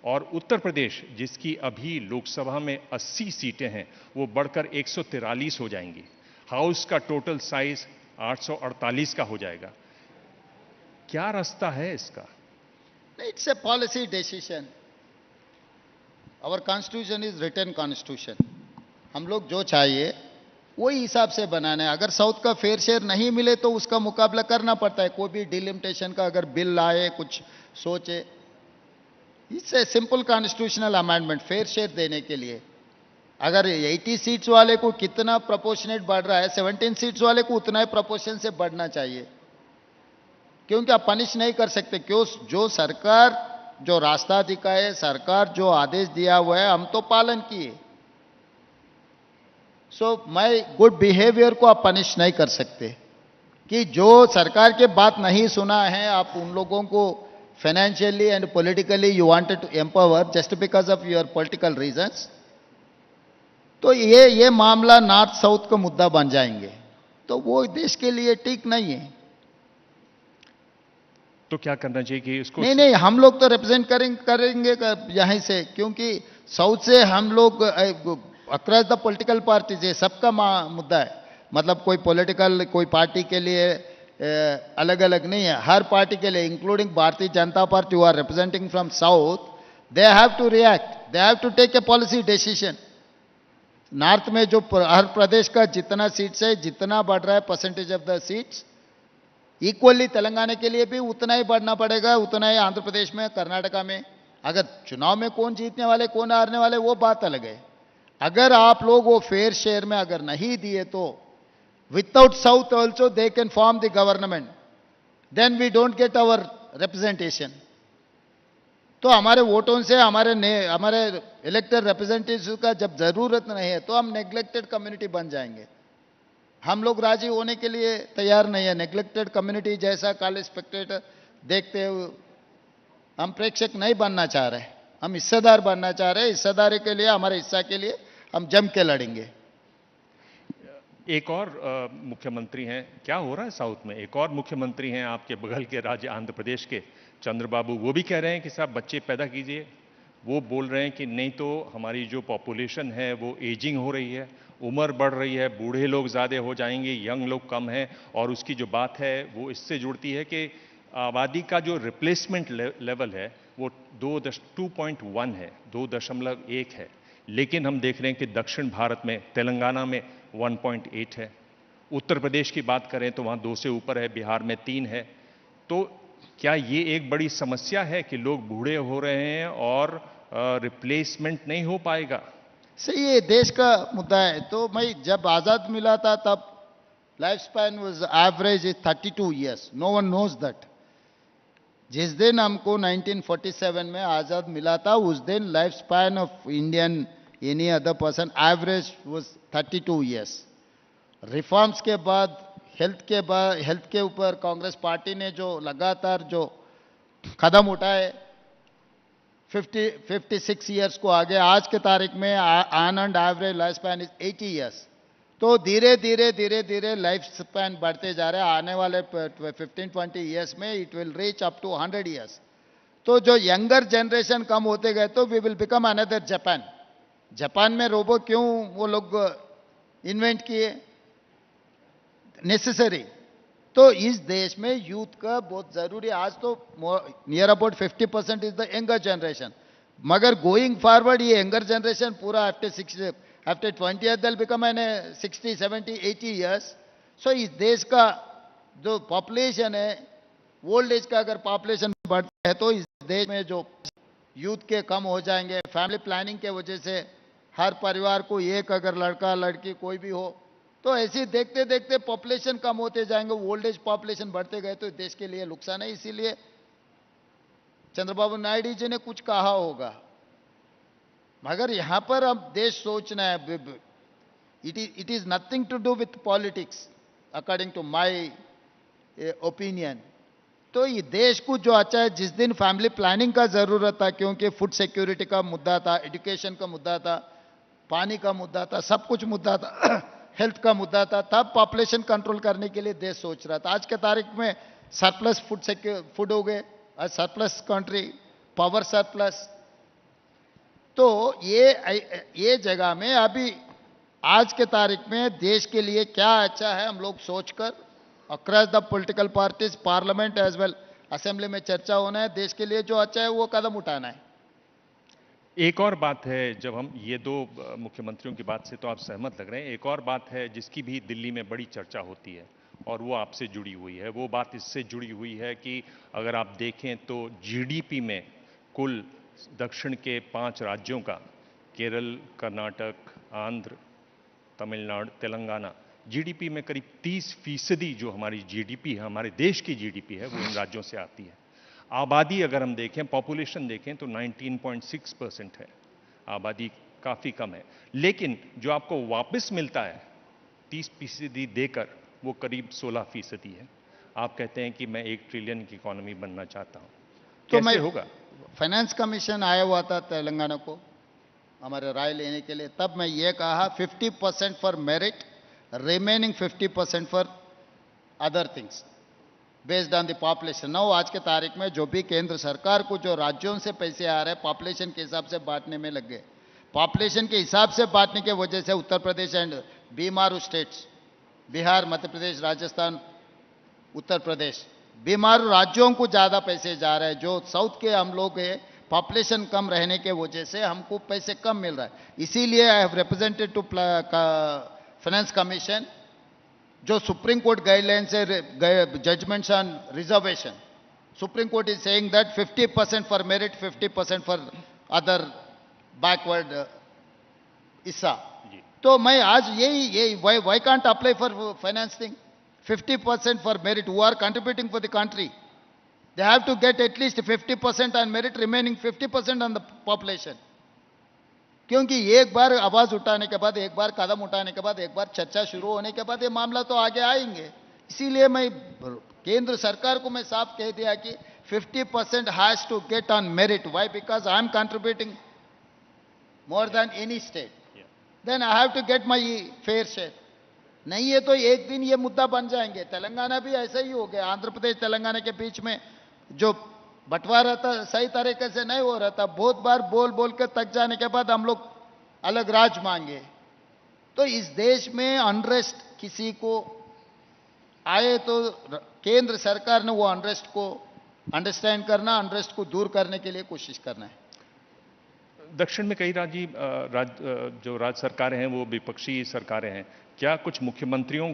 और उत्तर प्रदेश जिसकी अभी लोकसभा में 80 सीटें हैं वो बढ़कर 143 हो जाएंगी। हाउस का टोटल साइज 848 का हो जाएगा। क्या रास्ता है इसका? It's a policy decision. Our constitution is written constitution. हम लोग जो चाहिए वही हिसाब से बनाना है। अगर साउथ का फेयर शेयर नहीं मिले तो उसका मुकाबला करना पड़ता है। कोई भी डिलिमिटेशन का अगर बिल आए, कुछ सोचे, it's a simple constitutional amendment fair share देने के लिए। अगर 80 सीट्स वाले को कितना प्रोपोर्शनेट बढ़ रहा है, 17 सीट्स वाले को उतना ही प्रोपोर्शन से बढ़ना चाहिए, क्योंकि आप पनिश नहीं कर सकते। क्यों? जो सरकार जो रास्ता दिखाए, सरकार जो आदेश दिया हुआ है, हम तो पालन किए। सो मैं गुड बिहेवियर को आप पनिश नहीं कर सकते कि जो सरकार के बात नहीं सुना है, आप उन लोगों को financially and politically you wanted to empower just because of your political reasons. तो ये मामला नॉर्थ साउथ का मुद्दा बन जाएंगे, तो वो देश के लिए ठीक नहीं है। तो क्या करना चाहिए कि इसको? नहीं, हम लोग तो रिप्रेजेंट करेंगे यहीं से, क्योंकि साउथ से हम लोग अक्रॉस द पॉलिटिकल पार्टीज है, सबका मुद्दा है। मतलब कोई पॉलिटिकल कोई पार्टी के लिए अलग अलग नहीं है, हर पार्टी के लिए, including Bharatiya Janata party who are representing from south, they have to react, they have to take a policy decision. North में जो हर प्रदेश का जितना सीट्स है, जितना बढ़ रहा है percentage of the seats, equally Telangana के लिए भी उतना ही बढ़ना पड़ेगा, उतना ही आंध्र प्रदेश में, कर्नाटका में। अगर चुनाव में कौन जीतने वाले कौन हारने वाले वो बात अलग है। अगर आप लोग वो फेयर शेयर में अगर नहीं दिए तो without south also they can form the government, then we don't get our representation. तो हमारे वोटों से हमारे इलेक्टेड रिप्रेजेंटेटिव का जब जरूरत नहीं है तो हम नेग्लेक्टेड कम्युनिटी बन जाएंगे। हम लोग राजी होने के लिए तैयार नहीं है। नेग्लेक्टेड कम्युनिटी जैसा काले स्पेक्टेटर देखते हुए हम प्रेक्षक नहीं बनना चाह रहे, हम हिस्सेदार बनना चाह रहे हैं। हिस्सेदारी के लिए, हमारे हिस्सा के लिए हम जम के लड़ेंगे। एक और मुख्यमंत्री हैं, क्या हो रहा है साउथ में? एक और मुख्यमंत्री हैं आपके बगल के राज्य आंध्र प्रदेश के, चंद्रबाबू, वो भी कह रहे हैं कि साहब बच्चे पैदा कीजिए। वो बोल रहे हैं कि नहीं तो हमारी जो पॉपुलेशन है वो एजिंग हो रही है, उम्र बढ़ रही है, बूढ़े लोग ज़्यादा हो जाएंगे, यंग लोग कम हैं। और उसकी जो बात है वो इससे जुड़ती है कि आबादी का जो रिप्लेसमेंट लेवल है वो 2.1 है, 2.1 है, लेकिन हम देख रहे हैं कि दक्षिण भारत में तेलंगाना में 1.8 है, उत्तर प्रदेश की बात करें तो वहाँ 2 से ऊपर है, बिहार में 3 है। तो क्या ये एक बड़ी समस्या है कि लोग बूढ़े हो रहे हैं और रिप्लेसमेंट नहीं हो पाएगा? सही है, देश का मुद्दा है। तो मैं जब आज़ाद मिला था तब life span was average is 32 years, no one knows that. जिस दिन हमको 1947 में आज़ाद मिला था उस दिन life span of Indian any other person average was 32 years. Reforms के बाद हेल्थ के ऊपर कांग्रेस पार्टी ने जो लगातार जो कदम उठाए 56 ईयर्स को आगे, आज के तारीख में on and average life span is 80 years. तो धीरे धीरे लाइफ स्पैन बढ़ते जा रहे हैं। आने वाले 15-20 ईयर्स में it will reach up to 100 years. तो जो यंगर जनरेशन कम होते गए तो we will become another Japan. Japan में रोबो क्यों वो लोग इन्वेंट किए? नेसेसरी। तो इस देश में यूथ का बहुत जरूरी है। आज तो near about 50% is the younger generation, मगर गोइंग फॉरवर्ड ये यंगर जनरेशन पूरा after 20 years they become an 60, 70, 80 years. So इस देश का जो पॉपुलेशन है, ओल्ड एज का अगर पॉपुलेशन बढ़ता है तो इस देश में जो यूथ के कम हो जाएंगे। फैमिली प्लानिंग के वजह से हर परिवार को एक अगर लड़का लड़की कोई भी हो, तो ऐसे देखते देखते पॉपुलेशन कम होते जाएंगे, ओल्ड एज पॉपुलेशन बढ़ते गए तो देश के लिए नुकसान है। इसीलिए चंद्रबाबू नायडू जी ने कुछ कहा होगा, मगर यहां पर अब देश सोचना है। It is nothing to do with politics according to my opinion. तो ये देश को जो अच्छा है, जिस दिन फैमिली प्लानिंग का जरूरत था, क्योंकि फूड सिक्योरिटी का मुद्दा था, एजुकेशन का मुद्दा था, पानी का मुद्दा था, सब कुछ मुद्दा था, हेल्थ का मुद्दा था, तब पॉपुलेशन कंट्रोल करने के लिए देश सोच रहा था। आज के तारीख में सरप्लस फूड हो गए, सरप्लस कंट्री, पावर सरप्लस। तो ये जगह में अभी आज के तारीख में देश के लिए क्या अच्छा है, हम लोग सोचकर across the political parties, parliament as well assembly में चर्चा होना है। देश के लिए जो अच्छा है वो कदम उठाना है। एक और बात है, जब हम ये दो मुख्यमंत्रियों की बात से तो आप सहमत लग रहे हैं, एक और बात है जिसकी भी दिल्ली में बड़ी चर्चा होती है और वो आपसे जुड़ी हुई है। वो बात इससे जुड़ी हुई है कि अगर आप देखें तो जीडीपी में कुल दक्षिण के 5 राज्यों का, केरल, कर्नाटक, आंध्र, तमिलनाडु, तेलंगाना, जीडीपी में करीब 30% जो हमारी जीडीपी है, हमारे देश की जीडीपी है, वो इन राज्यों से आती है। आबादी अगर हम देखें, पॉपुलेशन देखें तो 19.6% है, आबादी काफ़ी कम है। लेकिन जो आपको वापस मिलता है 30% देकर, वो करीब 16% है। आप कहते हैं कि मैं 1 ट्रिलियन की इकोनॉमी बनना चाहता हूं, तो कैसे होगा? फाइनेंस कमीशन आया हुआ था तेलंगाना को हमारे राय लेने के लिए, तब मैं ये कहा 50% for merit, remaining 50% for other things based on the population. Now आज के तारीख में जो भी केंद्र सरकार को जो राज्यों से पैसे आ रहे हैं पॉपुलेशन के हिसाब से बांटने में लग गए। पॉपुलेशन के हिसाब से बांटने की वजह से Uttar Pradesh and BIMARU states, Bihar, Madhya Pradesh, Rajasthan, Uttar Pradesh, बीमारू राज्यों को ज्यादा पैसे जा रहे हैं। जो साउथ के हम लोग हैं, पॉपुलेशन कम रहने के वजह से हमको पैसे कम मिल रहा है। इसीलिए I have represented to finance commission, जो सुप्रीम कोर्ट गाइडलाइंस है, judgments on reservation, supreme court is saying that 50% for merit, 50% for other backward हिस्सा। तो मैं आज यही why can't apply for finance thing? 50% for merit, who are contributing for the country, they have to get at least 50% on merit, remaining 50% on the population। क्योंकि एक बार आवाज उठाने के बाद, एक बार कदम उठाने के बाद, एक बार चर्चा शुरू होने के बाद ये मामला तो आगे आएंगे। इसीलिए मैं केंद्र सरकार को मैं साफ कह दिया कि 50% has to get on merit. Why? Because I am contributing more than any state, then I have to get my fair share. नहीं है तो एक दिन ये मुद्दा बन जाएंगे। तेलंगाना भी ऐसा ही हो गया, आंध्र प्रदेश तेलंगाना के बीच में जो बंटवारा था सही तरीके से नहीं हो रहा था। बहुत बार बोल बोल के थक जाने के बाद हम लोग अलग राज मांगे। तो इस देश में अनरेस्ट किसी को आए तो केंद्र सरकार ने वो अनरेस्ट को अंडरस्टैंड करना, अनरेस्ट को दूर करने के लिए कोशिश करना है। दक्षिण में कई जो राज्य सरकारें हैं वो विपक्षी सरकारें हैं। क्या कुछ मुख्यमंत्रियों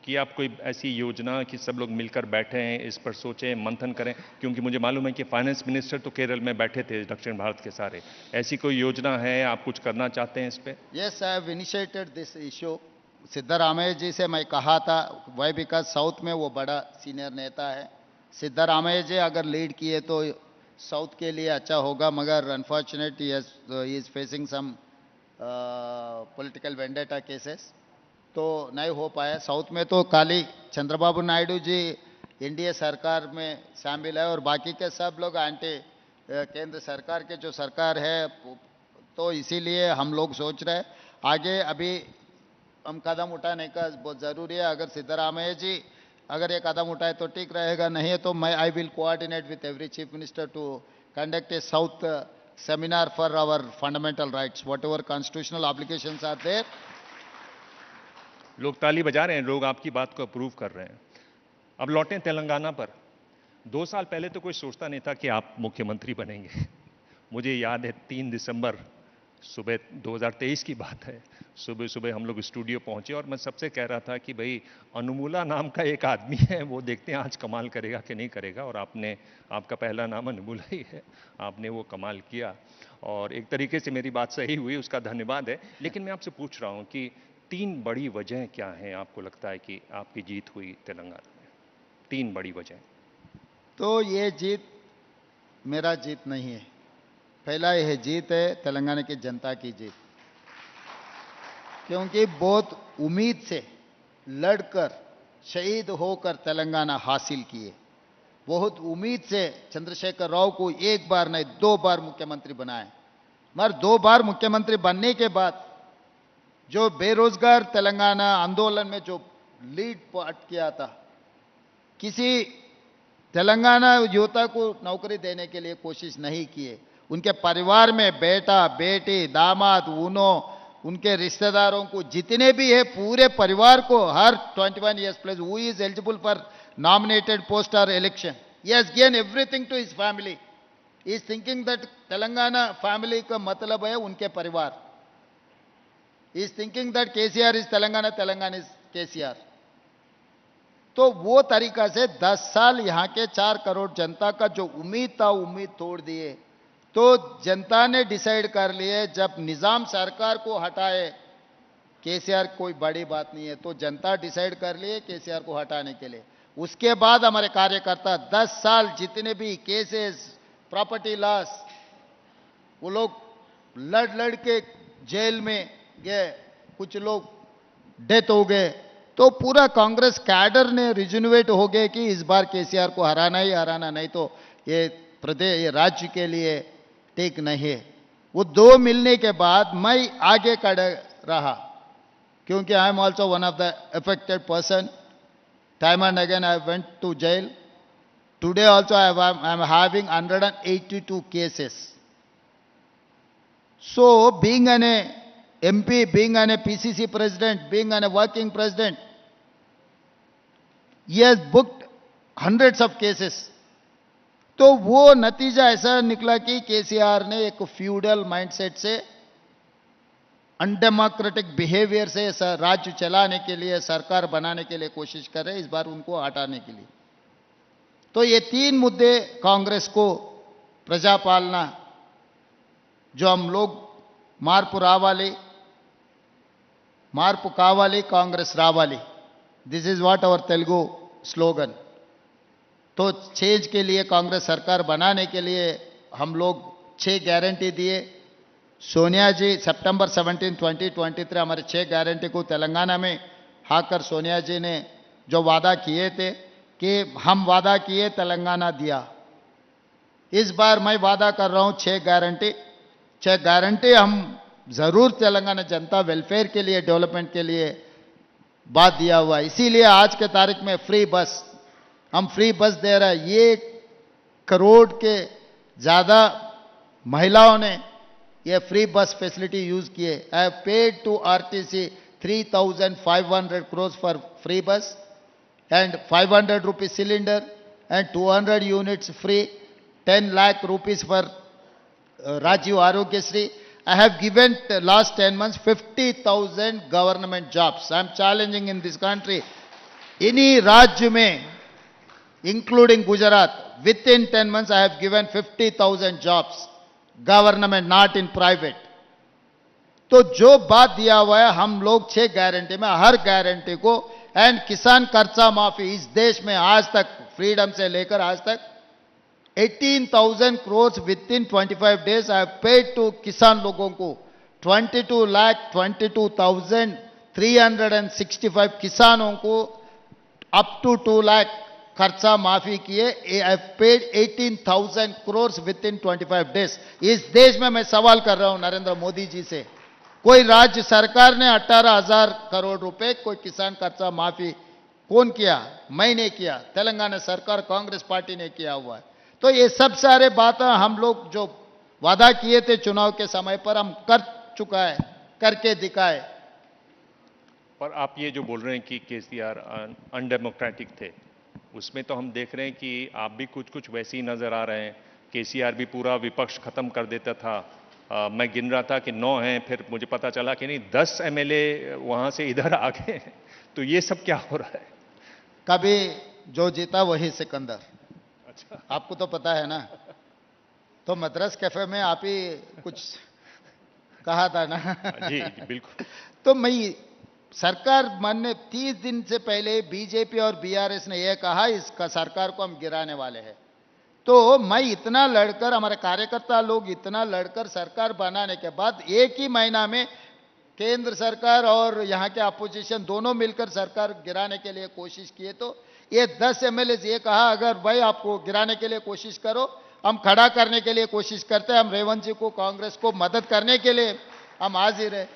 की आप कोई ऐसी योजना कि सब लोग मिलकर बैठे हैं, इस पर सोचें, मंथन करें? क्योंकि मुझे मालूम है कि फाइनेंस मिनिस्टर तो केरल में बैठे थे दक्षिण भारत के सारे। ऐसी कोई योजना है, आप कुछ करना चाहते हैं इस पे? Yes, I have initiated this issue. Siddaramaiah ji से मैं कहा था, वाई बिकॉज साउथ में वो बड़ा सीनियर नेता है। सिद्धरामैया जी अगर लीड किए तो साउथ के लिए अच्छा होगा, मगर unfortunate he is facing some political vendetta cases, तो नहीं हो पाया। साउथ में तो खाली चंद्रबाबू नायडू जी एनडीए सरकार में शामिल है और बाकी के सब लोग एंटी केंद्र सरकार के जो सरकार है, तो इसीलिए हम लोग सोच रहे हैं आगे अभी हम कदम उठाने का बहुत ज़रूरी है। अगर सिद्धरामैया जी अगर ये कदम उठाए तो ठीक रहेगा, नहीं है तो मैं I will coordinate with every chief minister to conduct a south seminar for our fundamental rights, whatever constitutional obligations are there. लोग ताली बजा रहे हैं, लोग आपकी बात को अप्रूव कर रहे हैं। अब लौटें तेलंगाना पर। 2 साल पहले तो कोई सोचता नहीं था कि आप मुख्यमंत्री बनेंगे। मुझे याद है 3 दिसंबर सुबह 2023 की बात है, सुबह सुबह हम लोग स्टूडियो पहुंचे और मैं सबसे कह रहा था कि भाई अनुमुला नाम का एक आदमी है, वो देखते हैं आज कमाल करेगा कि नहीं करेगा। और आपका पहला नाम अनुमुला ही है, आपने वो कमाल किया और एक तरीके से मेरी बात सही हुई, उसका धन्यवाद है। लेकिन मैं आपसे पूछ रहा हूं कि 3 बड़ी वजह क्या हैं आपको लगता है कि आपकी जीत हुई तेलंगाना में? 3 बड़ी वजह। तो ये जीत मेरा जीत नहीं है। पहला यह जीत है तेलंगाना की जनता की जीत, क्योंकि बहुत उम्मीद से लड़कर शहीद होकर तेलंगाना हासिल किए। बहुत उम्मीद से चंद्रशेखर राव को 1 बार नहीं 2 बार मुख्यमंत्री बनाए, मगर 2 बार मुख्यमंत्री बनने के बाद जो बेरोजगार तेलंगाना आंदोलन में जो लीड पार्ट किया था, किसी तेलंगाना युवता को नौकरी देने के लिए कोशिश नहीं किए। उनके परिवार में बेटा बेटी दामाद उनके रिश्तेदारों को जितने भी है पूरे परिवार को हर 21 years plus who is eligible for nominated post or election, he has given everything to his family. He is thinking that Telangana family का मतलब है उनके परिवार. He is thinking that KCR is Telangana, Telangana is KCR. तो वो तरीका से 10 साल यहाँ के 4 करोड़ जनता का जो उम्मीद था, उम्मीद तोड़ दिए। तो जनता ने डिसाइड कर लिए जब निजाम सरकार को हटाए, केसीआर कोई बड़ी बात नहीं है, तो जनता डिसाइड कर लिए केसीआर को हटाने के लिए। उसके बाद हमारे कार्यकर्ता 10 साल जितने भी केसेस प्रॉपर्टी लॉस, वो लोग लड़ के जेल में गए, कुछ लोग डेथ हो गए, तो पूरा कांग्रेस कैडर ने रिजनवेट हो गए कि इस बार केसीआर को हराना ही हराना, नहीं तो ये प्रदेश ये राज्य के लिए ठीक नहीं है। वो 2 मिलने के बाद मैं आगे खड़ा रहा, क्योंकि I am also one of the affected person. Time and again I went to jail. Today also I am having 182 cases. So being an MP, being an PCC president, being an working president, he has booked hundreds of cases. तो वो नतीजा ऐसा निकला कि केसीआर ने एक फ्यूडल माइंडसेट से, अनडेमोक्रेटिक बिहेवियर से राज्य चलाने के लिए, सरकार बनाने के लिए कोशिश कर रहे, इस बार उनको हटाने के लिए। तो ये 3 मुद्दे कांग्रेस को, प्रजापालना, जो हम लोग మార్పు కావాలి కాంగ్రెస్ రావాలి, this is what our Telugu slogan. तो चेंज के लिए, कांग्रेस सरकार बनाने के लिए हम लोग 6 गारंटी दिए। सोनिया जी सितंबर 17, 2023 हमारे 6 गारंटी को तेलंगाना में आकर सोनिया जी ने जो वादा किए थे कि हम वादा किए तेलंगाना दिया, इस बार मैं वादा कर रहा हूं 6 गारंटी हम जरूर तेलंगाना जनता वेलफेयर के लिए, डेवलपमेंट के लिए बात दिया हुआ। इसीलिए आज के तारीख में फ्री बस, हम फ्री बस दे रहे हैं। 1 करोड़ के ज्यादा महिलाओं ने ये फ्री बस फैसिलिटी यूज किए। I have paid to RTC 3,500 crores for free bus and 500 rupees cylinder and 200 units free, 10 lakh rupees for Rajiv Arogyasri I have given last 10 months 50,000 government jobs. I am challenging in this country. Any Rajya mein, including Gujarat, within 10 months I have given 50,000 jobs. Government, not in private. तो जो बात दिया हुआ है हम लोग 6 गारंटी में हर गारंटी को एंड किसान कर्जा माफी इस देश में आज तक फ्रीडम से लेकर आज तक 18,000 crores within 25 days I have paid to किसान लोगों को 22,22,365 किसानों को up to 2 lakh खर्चा माफी किए. I have paid 18,000 crores within 25 days. इस देश में मैं सवाल कर रहा हूं नरेंद्र मोदी जी से, कोई राज्य सरकार ने 18,000 करोड़ रुपए कोई किसान कर्जा माफी कौन किया? मैंने किया. तेलंगाना सरकार कांग्रेस पार्टी ने किया हुआ है. तो ये सब सारे बातें हम लोग जो वादा किए थे चुनाव के समय पर हम कर चुका है, करके दिखाए. पर आप ये जो बोल रहे हैं कि केसीआर अनडेमोक्रेटिक थे, उसमें तो हम देख रहे हैं कि आप भी कुछ कुछ वैसे ही नजर आ रहे हैं. केसीआर भी पूरा विपक्ष खत्म कर देता था. मैं गिन रहा था कि 9 हैं, फिर मुझे पता चला कि नहीं 10 एमएलए वहां से इधर आ गए. तो ये सब क्या हो रहा है? कभी जो जीता वही सिकंदर. अच्छा, आपको तो पता है ना. तो मद्रास कैफे में आप ही कुछ कहा था ना. जी बिल्कुल. तो मैं सरकार मानने 30 दिन से पहले बीजेपी और बीआरएस ने यह कहा इसका सरकार को हम गिराने वाले हैं. तो मैं इतना लड़कर हमारे कार्यकर्ता लोग इतना लड़कर सरकार बनाने के बाद एक ही महीना में केंद्र सरकार और यहाँ के अपोजिशन दोनों मिलकर सरकार गिराने के लिए कोशिश किए. तो ये 10 एमएलए ये कहा अगर भाई आपको गिराने के लिए कोशिश करो, हम खड़ा करने के लिए कोशिश करते हैं, हम रेवंत जी को कांग्रेस को मदद करने के लिए हम हाजिर है.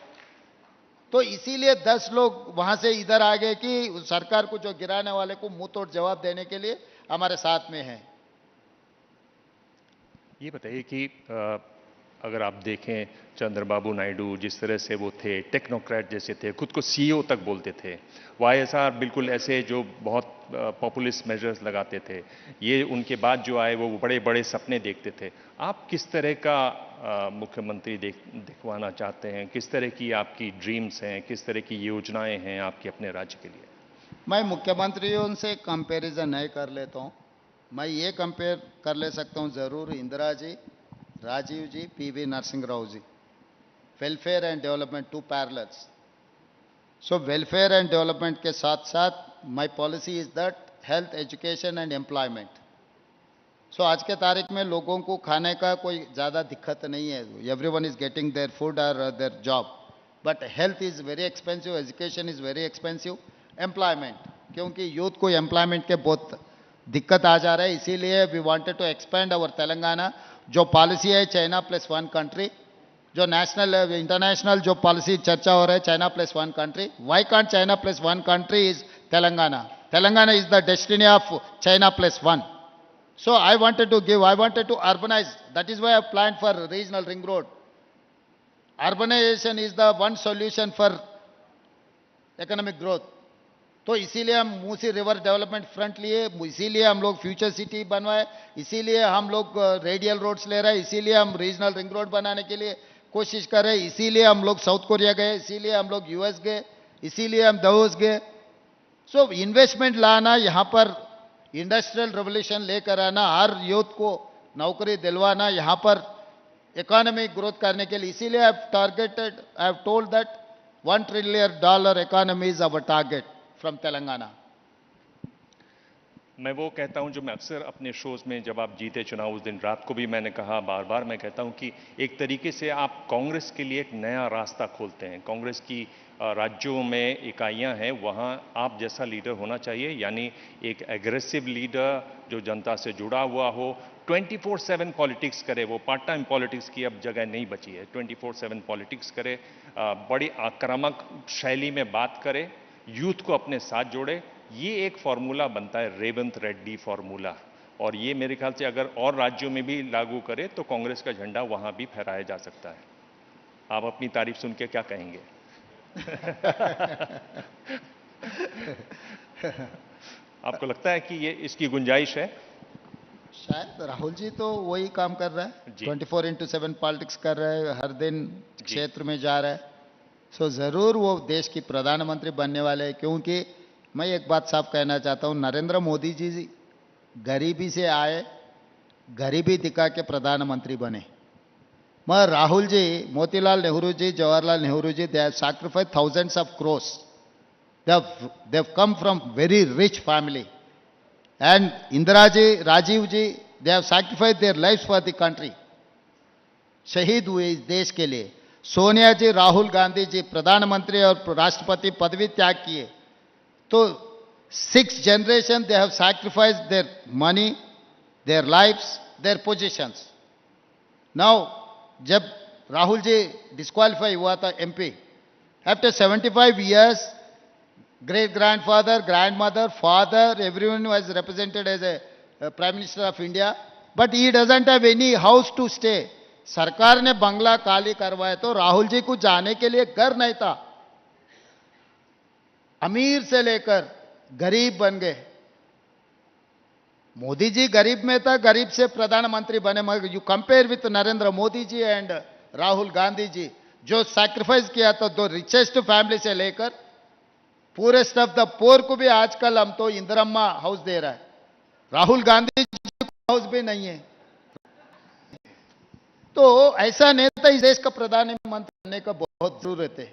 तो इसीलिए 10 लोग वहां से इधर आ गए कि सरकार को जो गिराने वाले को मुंह तोड़ जवाब देने के लिए हमारे साथ में है. ये बताइए कि अगर आप देखें चंद्रबाबू नायडू जिस तरह से वो थे, टेक्नोक्रेट जैसे थे, खुद को सीईओ तक बोलते थे. वाईएसआर बिल्कुल ऐसे जो बहुत पॉपुलिस्ट मेजर्स लगाते थे. ये उनके बाद जो आए वो बड़े बड़े सपने देखते थे. आप किस तरह का मुख्यमंत्री दिखवाना चाहते हैं? किस तरह की आपकी ड्रीम्स हैं? किस तरह की योजनाएं हैं आपकी अपने राज्य के लिए? मैं मुख्यमंत्रियों से कंपैरिजन नहीं कर लेता हूं. मैं ये कंपेयर कर ले सकता हूं जरूर Indira ji, Rajiv ji, PV Narasimha Rao ji. Welfare and development 2 parallels. So welfare and development के साथ साथ my policy is that health, education and employment. So आज के तारीख में लोगों को खाने का कोई ज़्यादा दिक्कत नहीं है. Everyone is getting their food और their job. But health is very expensive, education is very expensive, employment क्योंकि यूथ को एम्प्लॉयमेंट के बहुत दिक्कत आ जा रहा है. इसीलिए we wanted to expand our Telangana. जो पॉलिसी है चाइना प्लस 1 कंट्री, जो नेशनल इंटरनेशनल जो पॉलिसी चर्चा हो रहा है China plus 1 country. Why can't China plus 1 country is Telangana? Telangana is the destiny of China plus 1. So I wanted to urbanize. That is why I planned for regional ring road. Urbanization is the one solution for economic growth. तो इसीलिए हम मूसी रिवर डेवलपमेंट फ्रंट लिए, इसीलिए हम लोग फ्यूचर सिटी बनवाए, इसीलिए हम लोग रेडियल रोड्स ले रहे हैं, इसीलिए हम रीजनल रिंग रोड बनाने के लिए कोशिश कर रहे हैं, इसीलिए हम लोग साउथ कोरिया गए, इसीलिए हम लोग यूएस गए, इसीलिए हम दावोस गए. सो इन्वेस्टमेंट लाना, यहाँ पर इंडस्ट्रियल रेवोल्यूशन लेकर आना, हर यूथ को नौकरी दिलवाना, यहाँ पर इकोनॉमिक ग्रोथ करने के लिए. इसीलिए I have told that $1 trillion economy is our target from Telangana. मैं वो कहता हूं जो मैं अक्सर अपने शोज में जब आप जीते चुनाव उस दिन रात को भी मैंने कहा, बार बार मैं कहता हूं कि एक तरीके से आप कांग्रेस के लिए एक नया रास्ता खोलते हैं. कांग्रेस की राज्यों में इकाइयां हैं, वहां आप जैसा लीडर होना चाहिए, यानी एक एग्रेसिव लीडर जो जनता से जुड़ा हुआ हो, 24/7 पॉलिटिक्स करे. वो पार्ट टाइम पॉलिटिक्स की अब जगह नहीं बची है. 24/7 पॉलिटिक्स करे, बड़ी आक्रामक शैली में बात करे, यूथ को अपने साथ जोड़े. ये एक फॉर्मूला बनता है रेवंत रेड्डी फॉर्मूला. और ये मेरे ख्याल से अगर और राज्यों में भी लागू करे तो कांग्रेस का झंडा वहां भी फहराया जा सकता है. आप अपनी तारीफ सुन के क्या कहेंगे? आपको लगता है कि ये इसकी गुंजाइश है? शायद राहुल जी तो वही काम कर रहा है, जी। 24/7 पॉलिटिक्स कर रहा है, हर दिन क्षेत्र में जा रहा है। सो जरूर वो देश की प्रधानमंत्री बनने वाले हैं, क्योंकि मैं एक बात साफ कहना चाहता हूं, नरेंद्र मोदी जी गरीबी से आए, गरीबी दिखा के प्रधानमंत्री बने। मगर Rahul ji, Motilal Nehru ji, Jawaharlal Nehru ji, they have sacrificed thousands of crores. They have come from very rich family. And Indira ji, Rajiv ji, they have sacrificed their lives for the country. शहीद हुए इस देश के लिए। सोनिया जी, राहुल गांधी जी प्रधानमंत्री और राष्ट्रपति पदवी त्याग किए, तो 6 generation they have sacrificed their money, their lives, their positions. Now जब राहुल जी डिस्क्वालीफाई हुआ था MP, after 75 years, great grandfather, grandmother, father, everyone was represented as a Prime Minister of India, but he doesn't have any house to stay. सरकार ने बंगला खाली करवाया तो राहुल जी को जाने के लिए घर नहीं था। अमीर से लेकर गरीब बन गए। मोदी जी गरीब में था, गरीब से प्रधानमंत्री बने। मगर you compare with Narendra Modi ji and Rahul Gandhi ji, जो सैक्रिफाइस किया था, दो रिचेस्ट फैमिली से लेकर पूरे स्टफ द पोर को भी आजकल हम तो इंदिरम्मा हाउस दे रहा है, राहुल गांधी जी को हाउस भी नहीं है। तो ऐसा नेता इस देश का प्रधानमंत्री बनने का बहुत जरूरत है।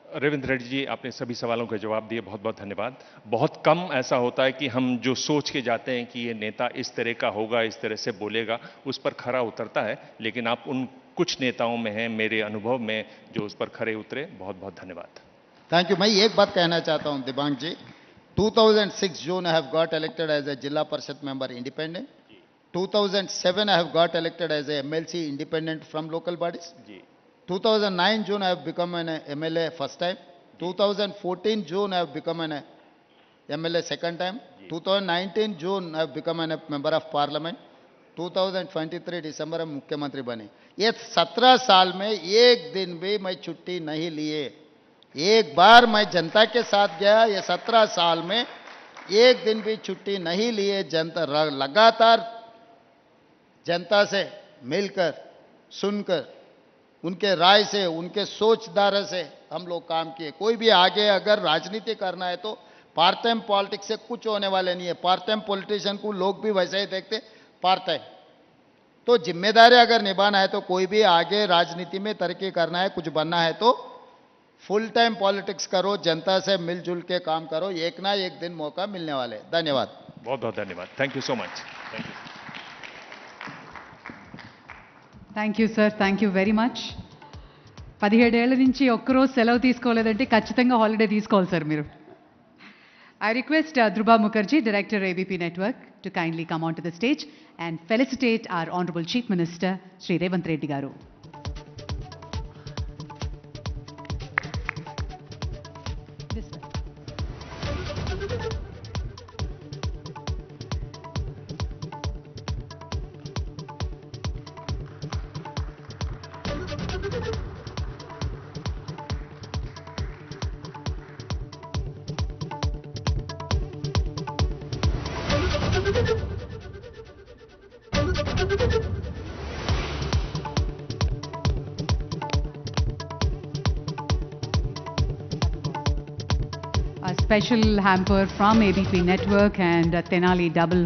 रेवंत रेड्डी जी, आपने सभी सवालों के जवाब दिए, बहुत बहुत धन्यवाद। बहुत कम ऐसा होता है कि हम जो सोच के जाते हैं कि ये नेता इस तरह का होगा, इस तरह से बोलेगा, उस पर खरा उतरता है, लेकिन आप उन कुछ नेताओं में हैं मेरे अनुभव में जो उस पर खरे उतरे। बहुत बहुत धन्यवाद। Thank you. मैं एक बात कहना चाहता हूं दिबांग जी, 2006 June I have got elected as a Jilla Parishad member independent. 2007 I have got elected as a MLC independent from local bodies. Ji 2009 June I have become an MLA first time. 2014 June I have become an MLA second time. 2019 June I have become a member of parliament. 2023 दिसंबर में मुख्यमंत्री बने। ये 17 साल में एक दिन भी मैं छुट्टी नहीं लिए। एक बार मैं जनता के साथ गया, ये 17 साल में एक दिन भी छुट्टी नहीं लिए। जनता लगातार जनता से मिलकर, सुनकर, उनके राय से, उनके सोचधारा से हम लोग काम किए। कोई भी आगे अगर राजनीति करना है तो पार्ट टाइम पॉलिटिक्स से कुछ होने वाले नहीं है। पार्ट टाइम पॉलिटिशियन को लोग भी वैसे ही देखते, पार्ट टाइम। तो जिम्मेदारी अगर निभाना है तो कोई भी आगे राजनीति में तरक्की करना है, कुछ बनना है तो फुल टाइम पॉलिटिक्स करो, जनता से मिलजुल के काम करो, एक ना एक दिन मौका मिलने वाले। धन्यवाद। बहुत बहुत धन्यवाद। Thank you so much. Thank you. Thank you sir, thank you very much. 17 ఏళ్ల నుంచి ఒక్కరోజు సెలవు తీసుకోలేదంటే ఖచ్చితంగా హాలిడే తీసుకోవాలి సార్ మీరు. I request Dhruba Mukherjee, Director ABP Network, to kindly come onto the stage and felicitate our Honorable Chief Minister, Shri Revanth Reddy Garu. This way. A special hamper from ABP Network and Tenali Double